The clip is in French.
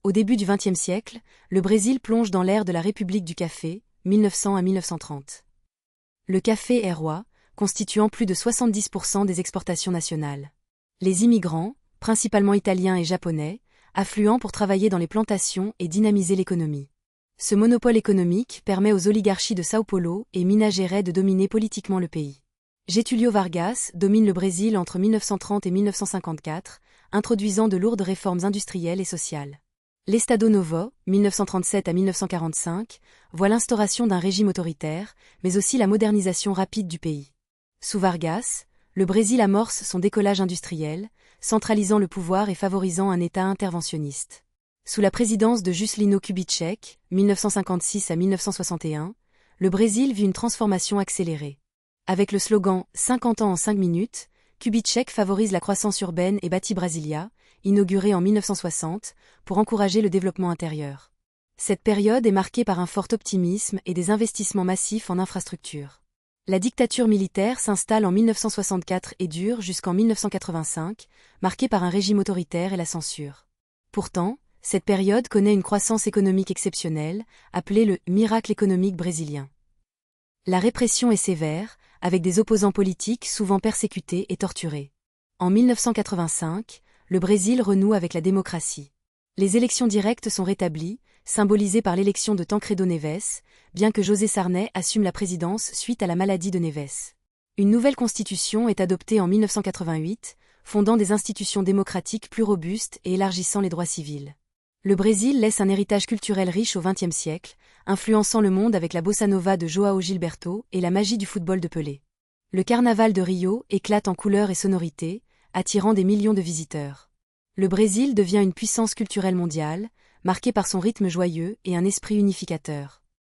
Au début du XXe siècle, le Brésil plonge dans l'ère de la République du café, 1900 à 1930. Le café est roi, constituant plus de 70% des exportations nationales. Les immigrants, principalement italiens et japonais, affluent pour travailler dans les plantations et dynamiser l'économie. Ce monopole économique permet aux oligarchies de São Paulo et Minas Gerais de dominer politiquement le pays. Getúlio Vargas domine le Brésil entre 1930 et 1954, introduisant de lourdes réformes industrielles et sociales. L'Estado Novo, 1937 à 1945, voit l'instauration d'un régime autoritaire, mais aussi la modernisation rapide du pays. Sous Vargas, le Brésil amorce son décollage industriel, centralisant le pouvoir et favorisant un État interventionniste. Sous la présidence de Juscelino Kubitschek, 1956 à 1961, le Brésil vit une transformation accélérée. Avec le slogan « 50 ans en 5 minutes », Kubitschek favorise la croissance urbaine et bâtit Brasilia, inaugurée en 1960, pour encourager le développement intérieur. Cette période est marquée par un fort optimisme et des investissements massifs en infrastructures. La dictature militaire s'installe en 1964 et dure jusqu'en 1985, marquée par un régime autoritaire et la censure. Pourtant, cette période connaît une croissance économique exceptionnelle, appelée le « miracle économique brésilien ». La répression est sévère, avec des opposants politiques souvent persécutés et torturés. En 1985, le Brésil renoue avec la démocratie. Les élections directes sont rétablies, symbolisées par l'élection de Tancredo Neves, bien que José Sarney assume la présidence suite à la maladie de Neves. Une nouvelle constitution est adoptée en 1988, fondant des institutions démocratiques plus robustes et élargissant les droits civils. Le Brésil laisse un héritage culturel riche au XXe siècle, influençant le monde avec la bossa nova de João Gilberto et la magie du football de Pelé. Le carnaval de Rio éclate en couleurs et sonorités, attirant des millions de visiteurs. Le Brésil devient une puissance culturelle mondiale, marquée par son rythme joyeux et un esprit unificateur.